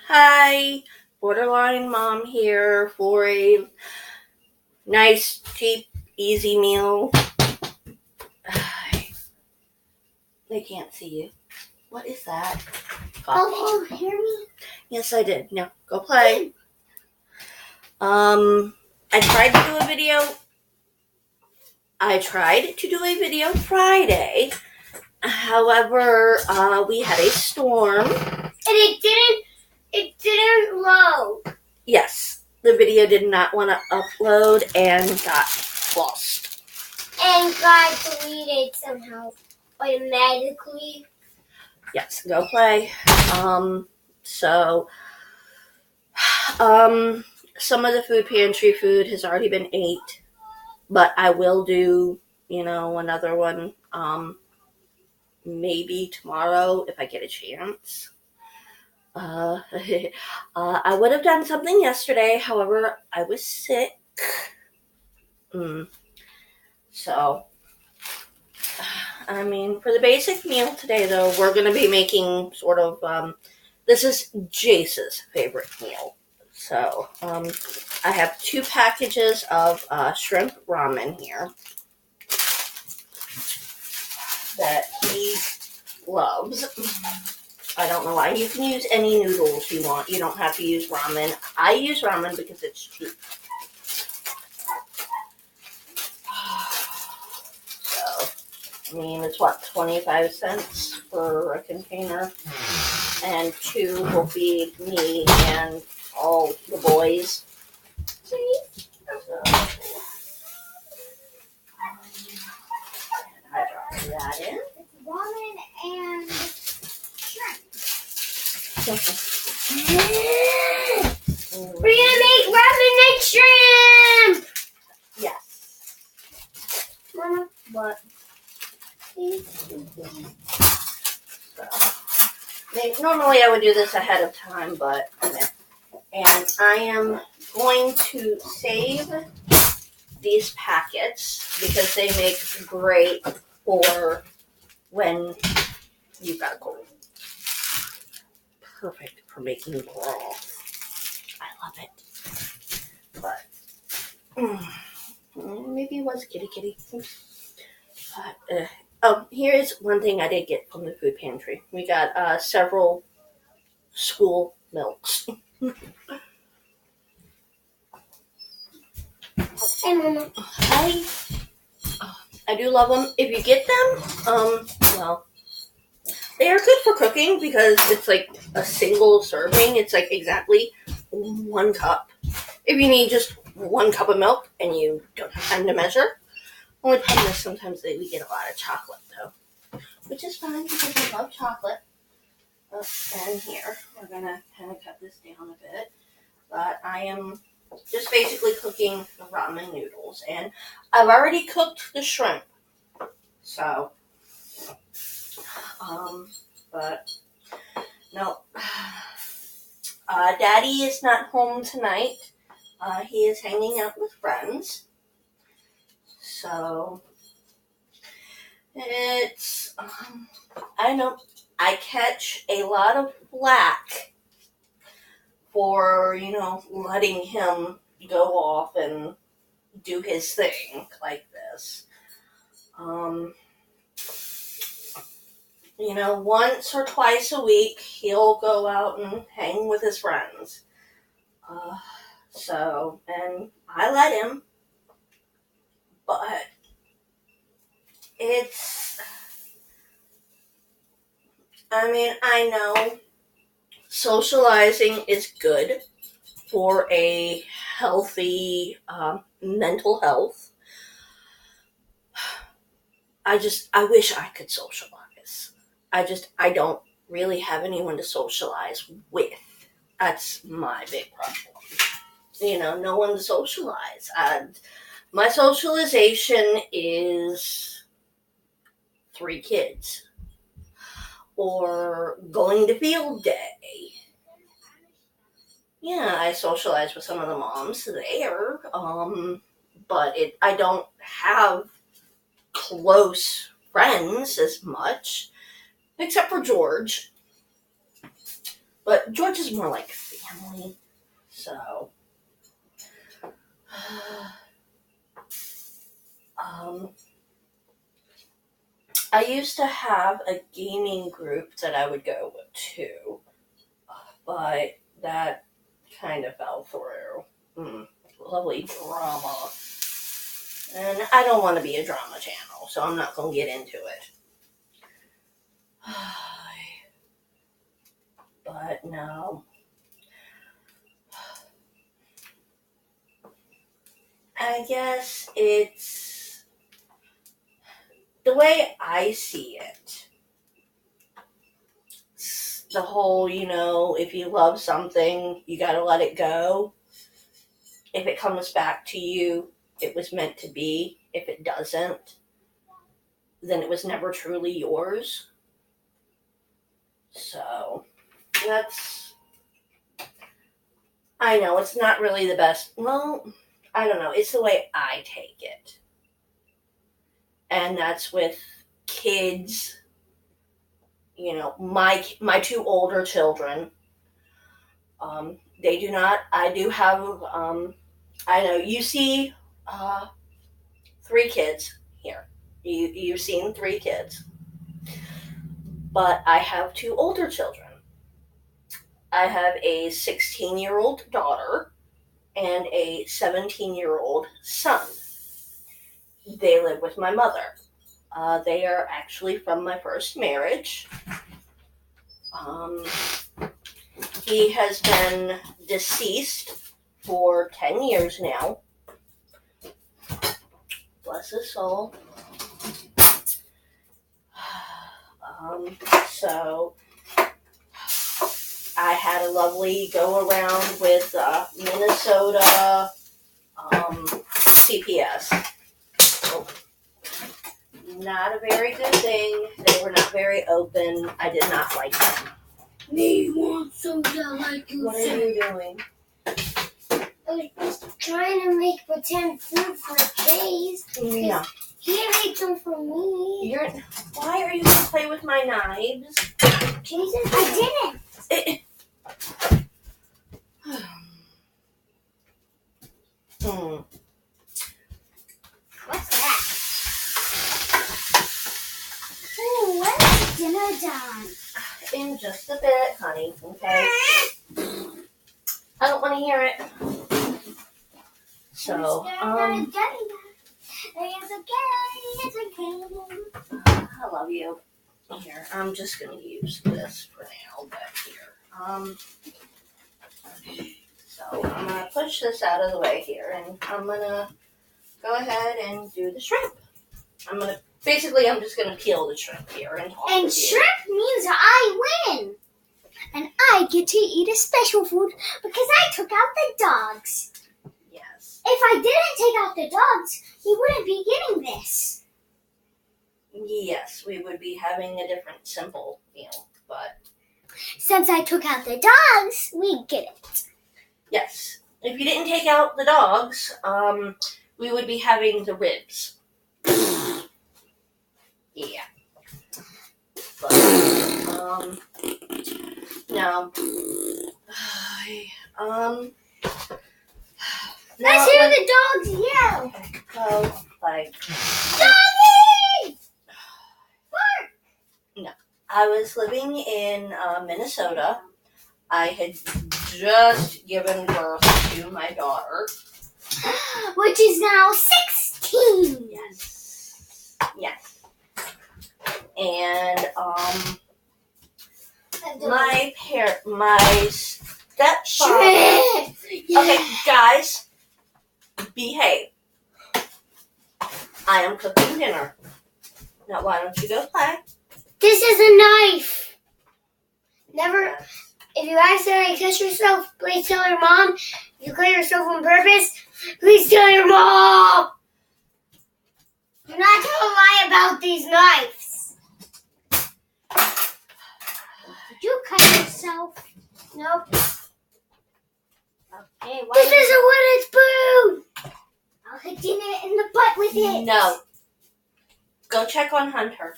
Hi, borderline mom here for a nice, cheap, easy meal. They can't see you. What is that? Oh, hear me? Yes, I did. No, go play. I tried to do a video. Friday. However, we had a storm. And it didn't load. Yes, the video did not want to upload and got lost. And got deleted somehow, automatically. Yes, go play. Some of the food pantry food has already been ate, but I will do, another one, maybe tomorrow if I get a chance. I would have done something yesterday, however, I was sick. So, for the basic meal today, though, we're going to be making sort of, this is Jace's favorite meal. So, I have 2 packages of shrimp ramen here that he loves. I don't know why. You can use any noodles you want. You don't have to use ramen. I use ramen because it's cheap. So, it's what, 25 cents for a container? And 2 will feed me and all the boys. I dropped that in. It's ramen and shrimp. We're gonna make ramen and shrimp! Yes. Mama, What? Normally I would do this ahead of time, but and I am going to save these packets because they make great for when you've got a cold. Perfect for making broth. I love it. But maybe it was kitty. But here is one thing I did get from the food pantry. We got several school milks. Hey, Mama. I do love them. If you get them, they are good for cooking because it's like a single serving. It's like exactly 1 cup. If you need just 1 cup of milk and you don't have time to measure. Only problem is sometimes we get a lot of chocolate though, which is fine because I love chocolate. And here, we're going to kind of cut this down a bit. But I am just basically cooking the ramen noodles. And I've already cooked the shrimp. So, but, no. Daddy is not home tonight. He is hanging out with friends. So, it's, I know, I catch a lot of flack for, letting him go off and do his thing like this. Once or twice a week, he'll go out and hang with his friends. And I let him, but I know socializing is good for a healthy mental health. I wish I could socialize. I don't really have anyone to socialize with. That's my big problem. No one to socialize. My socialization is 3 kids. Or going to field day. Yeah, I socialize with some of the moms there. But I don't have close friends as much. Except for George. But George is more like family. So, I used to have a gaming group that I would go to, but that kind of fell through. Lovely drama. And I don't want to be a drama channel, so I'm not going to get into it. But no. I guess it's the way I see it. The whole, if you love something, you gotta let it go. If it comes back to you, it was meant to be. If it doesn't, then it was never truly yours. So, I know, it's not really the best. Well, I don't know. It's the way I take it. And that's with kids, my two older children. They do not, I do have, I know, you see 3 kids here. You've seen 3 kids. But I have 2 older children. I have a 16-year-old daughter and a 17-year-old son. They live with my mother. They are actually from my first marriage. He has been deceased for 10 years now. Bless his soul. So I had a lovely go around with Minnesota CPS. Oh, not a very good thing. They were not very open. I did not like them. Me want soda like you What said. are you doing? I was trying to make pretend food for Chase. Yeah. He made some for me. Why are you going to play with my knives? Jesus, I didn't. What's that? Oh, when's dinner done? In just a bit, honey, okay? I don't want to hear it. So, It's okay. I love you. Here, I'm just going to use this for now, but here. So I'm going to push this out of the way here, and I'm going to go ahead and do the shrimp. I'm just going to peel the shrimp here and talk And with you. shrimp means I win. And I get to eat a special food because I took out the dogs. Yes. If I didn't take out the dogs, we wouldn't be getting this. Yes, we would be having a different simple meal, but Since I took out the dogs, we get it. yes. If you didn't take out the dogs, we would be having the ribs. Yeah. But, no. Let's hear the dogs yell. Go, like, Doggy! no. I was living in Minnesota. I had just given birth to my daughter. Which is now 16. Yes. Yes. And my stepfather. Okay, guys, behave. I am cooking dinner. Now, why don't you go play? This is a knife. Never. If you accidentally cut yourself, please tell your mom. If you cut yourself on purpose, please tell your mom. Do not tell a lie about these knives. Did you cut yourself? Nope. Okay, This is a wooden spoon. I'll hit you in the butt with it. No. Go check on Hunter.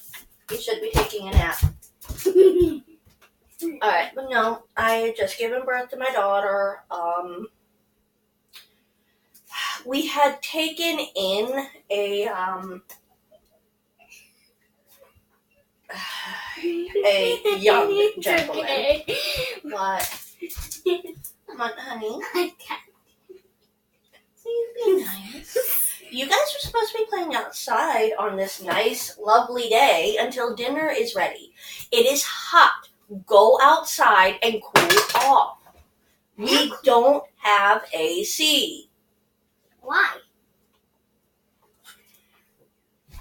He should be taking a nap. Alright, but no, I had just given birth to my daughter. We had taken in a young gentleman. Okay. What? Come on, honey. Be nice. You guys are supposed to be playing outside on this nice, lovely day until dinner is ready. It is hot. Go outside and cool off. We don't have AC. Why?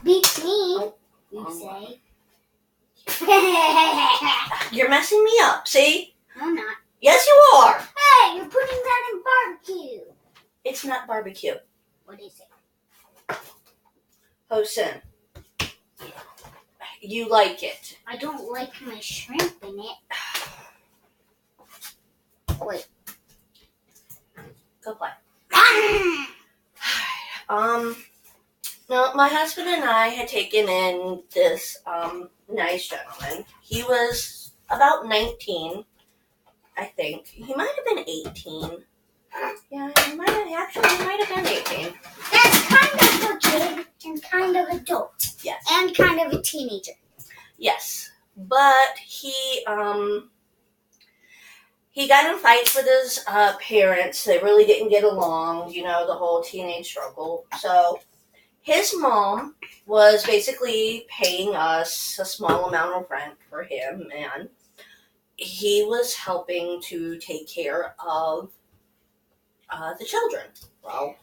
Beat me, you say. You're messing me up, see? I'm not. Yes, you are. Hey, you're putting that in barbecue. It's not barbecue. What is it? Hosen. You like it. I don't like my shrimp in it. Wait. Go play. No, my husband and I had taken in this nice gentleman. He was about 19, I think. He might have been 18. Yeah, he might have been 18. That's kind of a kid and kind of adult. Yes. And kind of a teenager. Yes. But he got in fights with his parents. They really didn't get along, the whole teenage struggle. So his mom was basically paying us a small amount of rent for him, and he was helping to take care of the children. Well,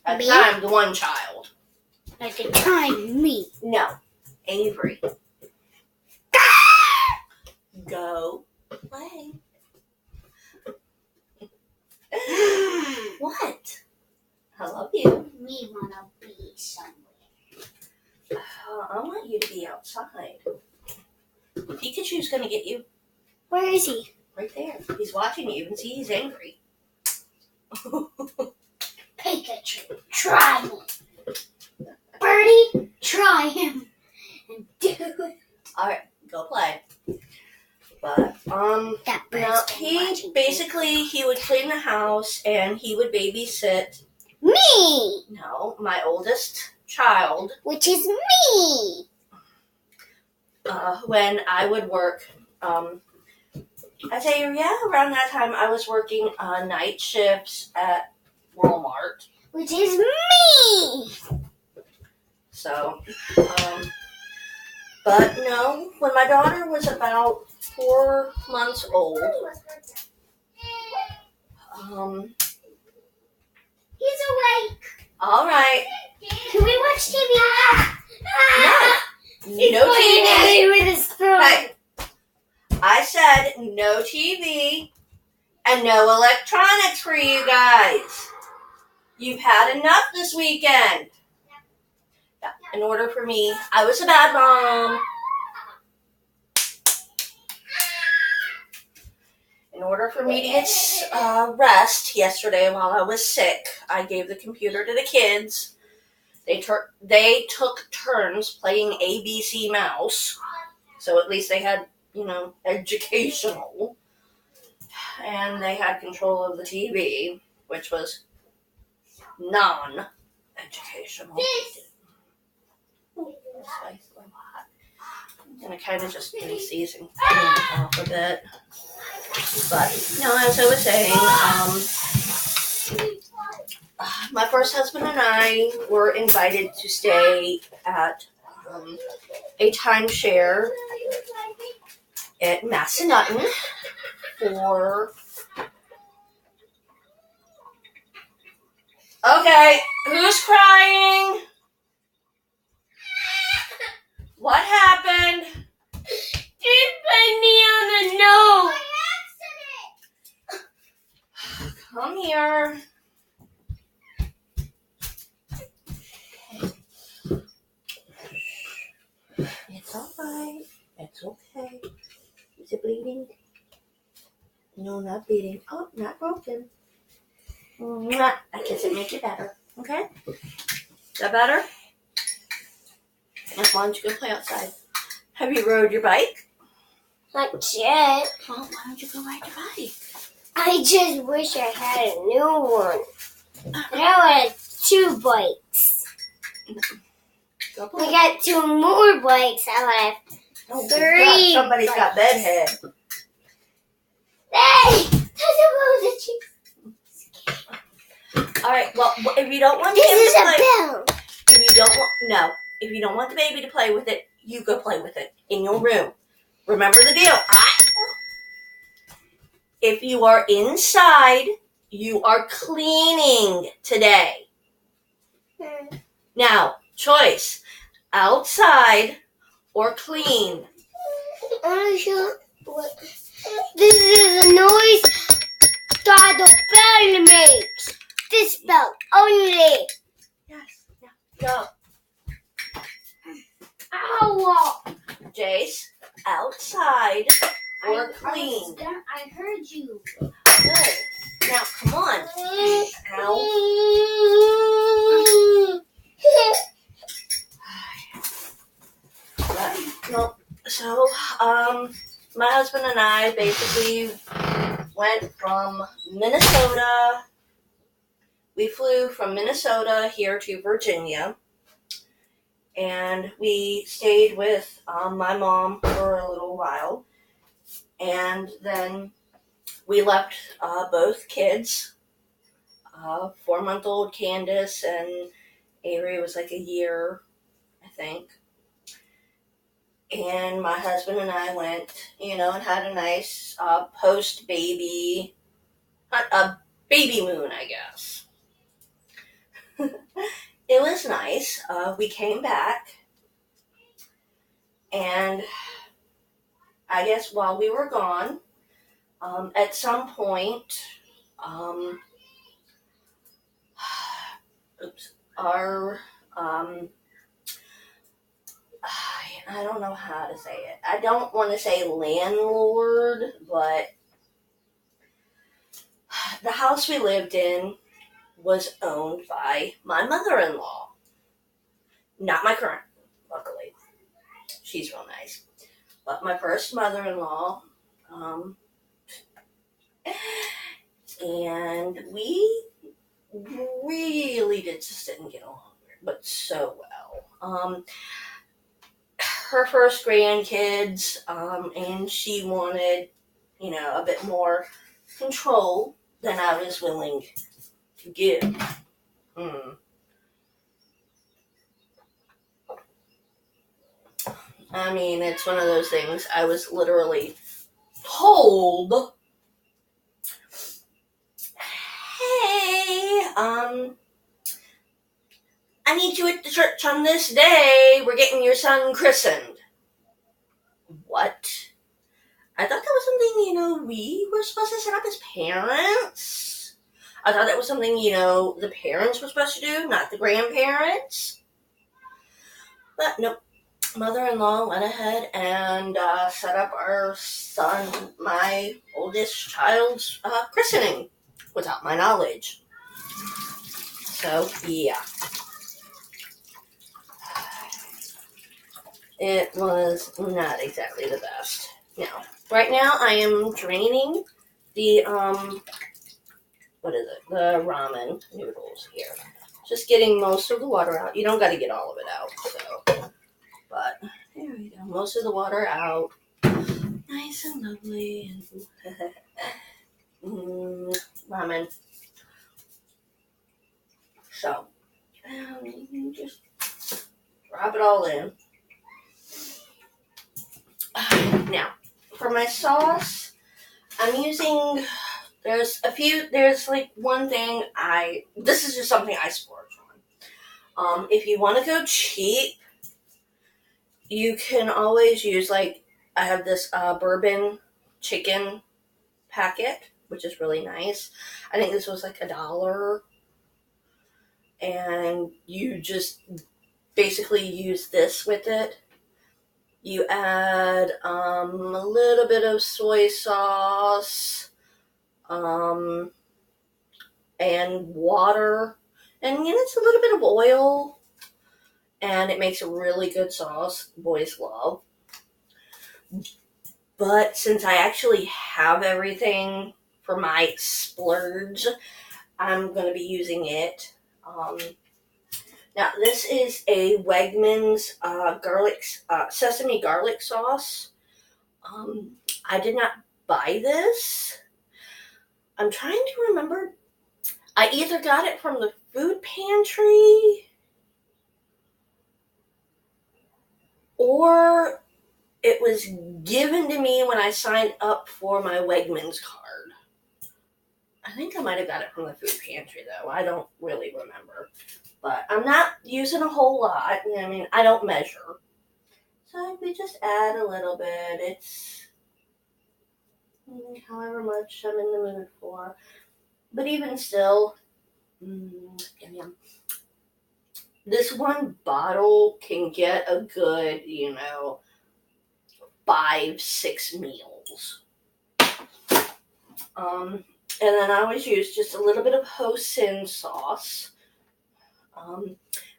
at the time, the one child. At the time, me. No, Avery. Go play. What? I love you. Me wanna be somewhere. I want you to be outside. Pikachu's gonna get you. Where is he? Right there. He's watching you. You can see he's angry. Pikachu, try me. Birdie, try him. And do it. Alright, go play. But, That bird's now, he would clean the house and he would babysit. Me! No, my oldest child. Which is me! When I would work, I'd say, around that time I was working night shifts at Walmart. Which is me! So, but no, when my daughter was about 4 months old, He's awake. all right, Can we watch TV? no TV. With his phone. Hey, I said no TV and no electronics for you guys. You've had enough this weekend. Yeah, in order for me, I was a bad mom. In order for me to get rest yesterday while I was sick, I gave the computer to the kids. They took turns playing ABC Mouse, so at least they had, educational. And they had control of the TV, which was non-educational. I'm going to kind of just season off a bit. But, no, as I was saying, my first husband and I were invited to stay at a timeshare at Massanutten for... Okay, who's crying? What happened? Just put me on the nose. Come here. It's all right. It's okay. Is it bleeding? No, not bleeding. Oh, not broken. Mwah. I guess it makes it better. Okay? Is that better? Why don't you go play outside? Have you rode your bike? Not yet. Well, why don't you go ride your bike? I just wish I had a new one. But I want 2 bikes. Go I got 2 more bikes. I want 3. Somebody's got bedhead. Hey! That's All right. Well, if you don't want the This baby is to a play, bell. if you don't want the baby to play with it, you go play with it in your room. Remember the deal. If you are inside, you are cleaning today. Now, choice: outside or clean. I want to show what. This is a noise that the bell makes. This bell only. Yes. Go. Ow! Jace, outside or clean. I heard you. Good. Now, come on. Ow. Well, so, my husband and I basically went from Minnesota. We flew from Minnesota here to Virginia, and we stayed with my mom for a little while, and then we left both kids, 4-month-old Candace and Avery was like a year, I think. And my husband and I went, and had a nice post-baby, a baby moon, I guess. It was nice. We came back, and I guess while we were gone, at some point, our, I don't know how to say it. I don't want to say landlord, but the house we lived in was owned by my mother-in-law. Not my current, luckily. She's real nice. But my first mother-in-law, and we really just didn't get along, but so well. Her first grandkids, and she wanted, a bit more control than I was willing to give. I mean, it's one of those things I was literally told, hey, I need you at the church on this day. We're getting your son christened. What? I thought that was something, we were supposed to set up as parents. I thought that was something, the parents were supposed to do, not the grandparents. But nope. Mother-in-law went ahead and set up our son, my oldest child's christening without my knowledge. So, yeah. It was not exactly the best. Now, right now I am draining the, the ramen noodles here. Just getting most of the water out. You don't got to get all of it out, so. But there we go. Most of the water out. Nice and lovely. Ramen. So, just drop it all in. Now, for my sauce, I'm using, there's like one thing this is just something I splurge on. If you want to go cheap, you can always use, I have this bourbon chicken packet, which is really nice. I think this was like $1. And you just basically use this with it. You add a little bit of soy sauce, and water, and it's a little bit of oil, and it makes a really good sauce. Boys love. But since I actually have everything for my splurge, I'm going to be using it. Now, this is a Wegmans sesame garlic sauce. I did not buy this. I'm trying to remember. I either got it from the food pantry or it was given to me when I signed up for my Wegmans card. I think I might have got it from the food pantry, though. I don't really remember. But I'm not using a whole lot. I mean, I don't measure. So we just add a little bit. It's however much I'm in the mood for. But even still, yum. This one bottle can get a good, 5-6 meals. And then I always use just a little bit of Hoisin sauce.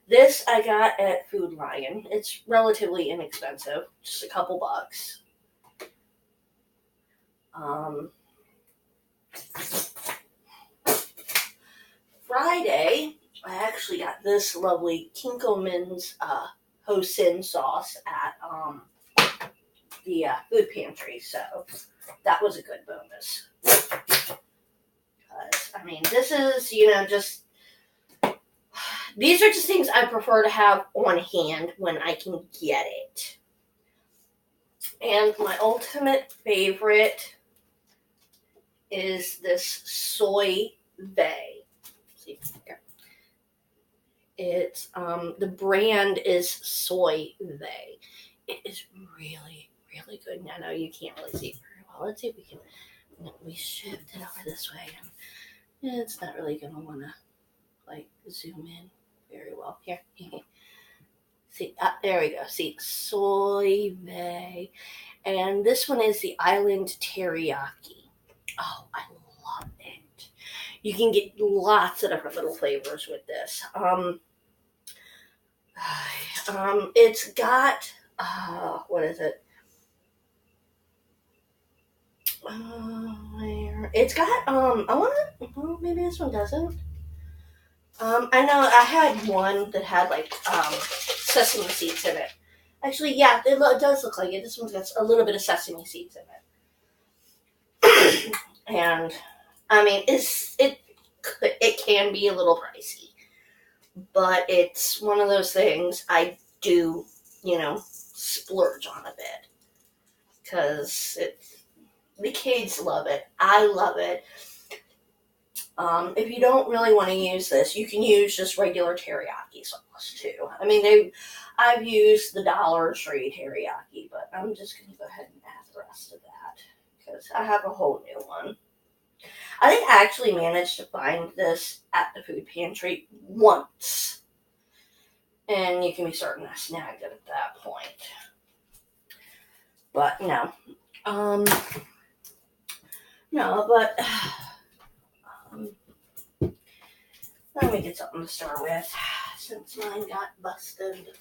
This I got at Food Lion. It's relatively inexpensive, just a couple bucks. Friday, I actually got this lovely Kinkelman's Hoisin sauce at the food pantry, so that was a good bonus. I mean, this is, these are just things I prefer to have on hand when I can get it. And my ultimate favorite is this soy vey. See here. It's the brand is soy vey. It is really, really good. I know you can't really see it very well. Let's see if we can. We shift it over this way, and it's not really gonna wanna zoom in very well here. See, there we go. See, soy vey, and this one is the Island Teriyaki. Oh, I love it. You can get lots of different little flavors with this. It's got what is it? It's got maybe this one doesn't. I know I had one that had sesame seeds in it. Actually, yeah, it does look like it. This one's got a little bit of sesame seeds in it. And I mean, it can be a little pricey, but it's one of those things I do, splurge on a bit because the kids love it. I love it. If you don't really want to use this, you can use just regular teriyaki sauce too. I mean, I've used the Dollar Tree teriyaki, but I'm just going to go ahead and add the rest of that because I have a whole new one. I think I actually managed to find this at the food pantry once, and you can be certain I snagged it at that point. But let me get something to start with since mine got busted.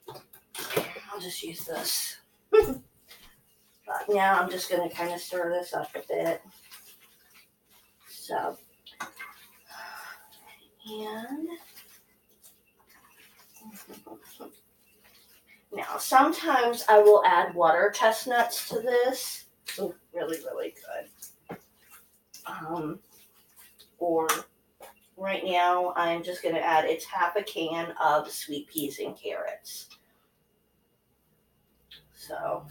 I'll just use this. But now I'm just going to kind of stir this up a bit. So, and now sometimes I will add water chestnuts to this. Ooh, really, really good. Or right now I'm just going to add, it's half a can of sweet peas and carrots. So,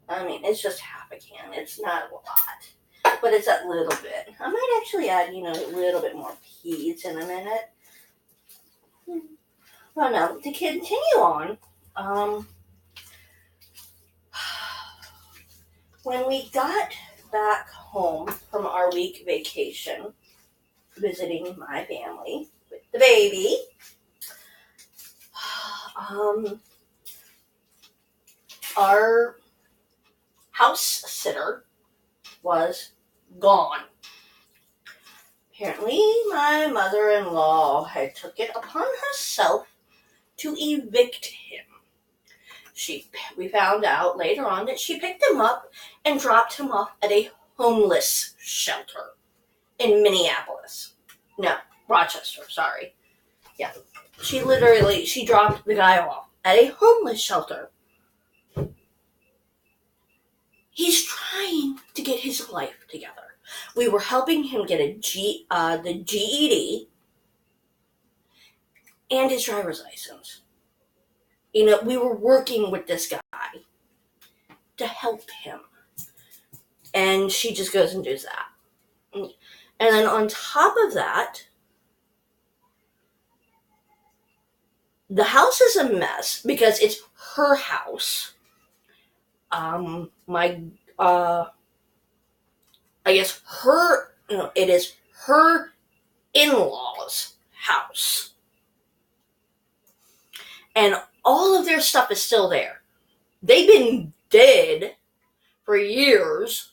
I mean, it's just half a can. It's not a lot, but it's a little bit. I might actually add, a little bit more peas in a minute. Well, now, to continue on, when we got back home from our week vacation, visiting my family with the baby, our house sitter was gone. Apparently, my mother-in-law had took it upon herself to evict him. we found out later on that she picked him up and dropped him off at a homeless shelter in Minneapolis. No, Rochester, sorry. Yeah. She dropped the guy off at a homeless shelter. He's trying to get his life together. We were helping him get the GED and his driver's license. We were working with this guy to help him. And she just goes and does that. And then on top of that, the house is a mess because it's her house. It is her in-laws' house. And all of their stuff is still there. They've been dead for years.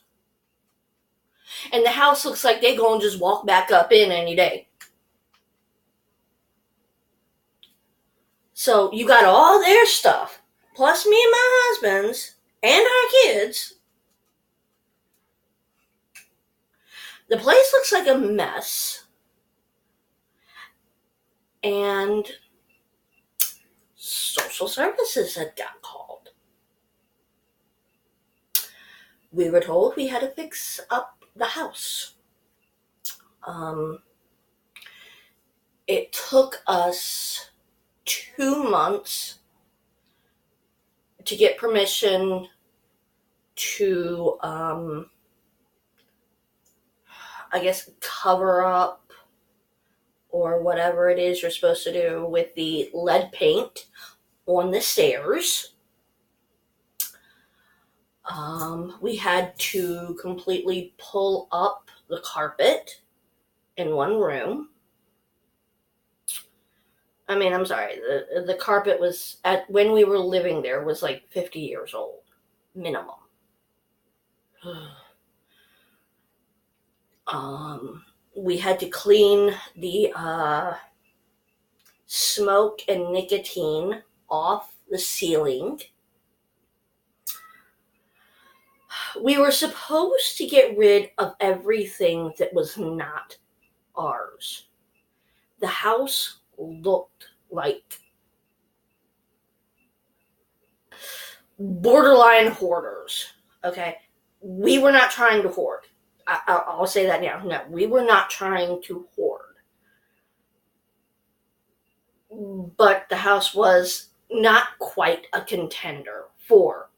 And the house looks like they're going to just walk back up in any day. So you got all their stuff, plus me and my husband's, and our kids. The place looks like a mess. And social services had got called. We were told we had to fix up the house. It took us 2 months to get permission to, cover up or whatever it is you're supposed to do with the lead paint on the stairs. We had to completely pull up the carpet in one room. I'm sorry, the carpet was, when we were living there, was like 50 years old, minimum. We had to clean the smoke and nicotine off the ceiling. We were supposed to get rid of everything that was not ours. The house looked like borderline hoarders, okay? We were not trying to hoard. I'll say that now. No, we were not trying to hoard. But the house was not quite a contender for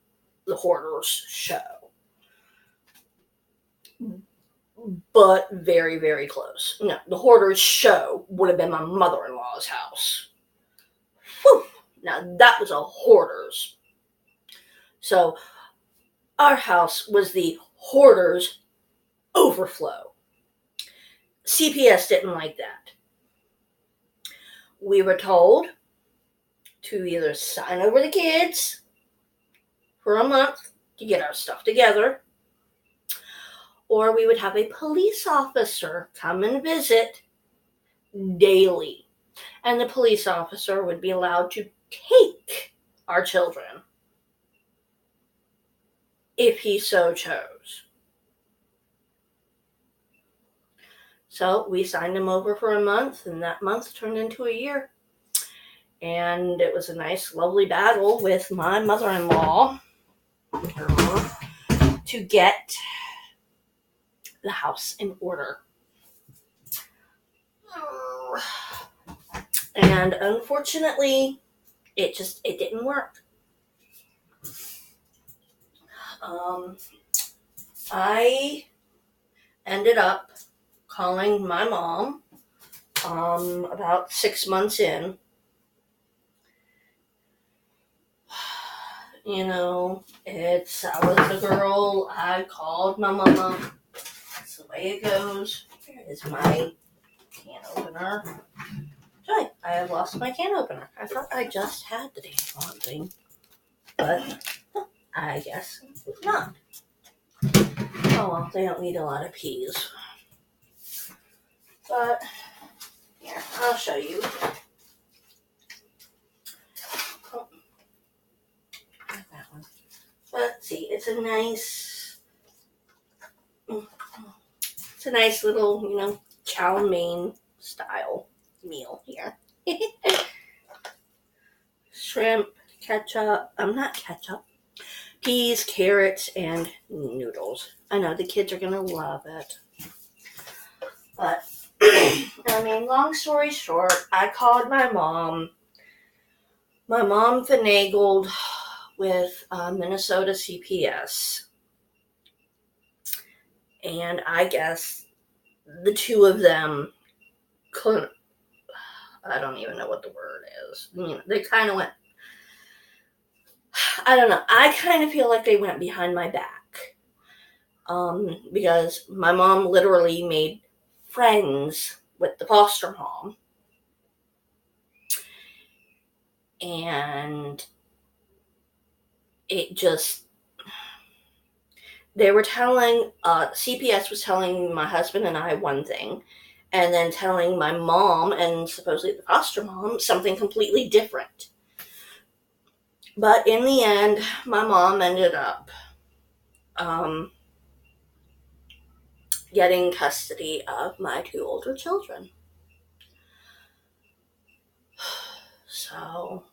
the hoarders show. But very, very close. No, the hoarders show would have been my mother-in-law's house. Whew. Now, that was a hoarders. So, our house was the hoarders overflow. CPS didn't like that. We were told to either sign over the kids for a month to get our stuff together, or we would have a police officer come and visit daily. And the police officer would be allowed to take our children if he so chose. So we signed him over for a month, and that month turned into a year. And it was a nice, lovely battle with my mother-in-law to get the house in order. And unfortunately, it didn't work. I ended up calling my mom about 6 months in. I was a girl. I called my mama. That's the way it goes. Here is my can opener. Joy, I have lost my can opener. I thought I just had the damn thing. But I guess not. Oh well, they don't need a lot of peas. But, here, I'll show you. see. It's a nice little, chow mein style meal here. Shrimp, ketchup, not ketchup, peas, carrots, and noodles. I know the kids are going to love it. But, long story short, I called my mom. My mom finagled with Minnesota CPS. And I guess the two of them couldn't, I don't even know what the word is. They kind of went, I don't know. I kind of feel like they went behind my back. Because my mom literally made friends with the foster mom. And it just, they were telling, CPS was telling my husband and I one thing, and then telling my mom and supposedly the foster mom something completely different. But in the end, my mom ended up getting custody of my two older children. So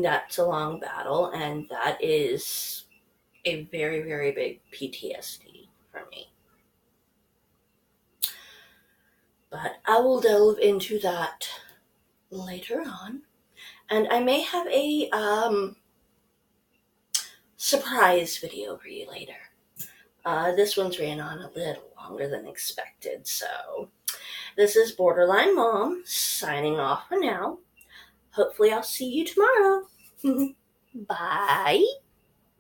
that's a long battle, and that is a very, very big PTSD for me. But I will delve into that later on. And I may have a surprise video for you later. This one's ran on a little longer than expected, so this is Borderline Mom signing off for now. Hopefully I'll see you tomorrow. Bye.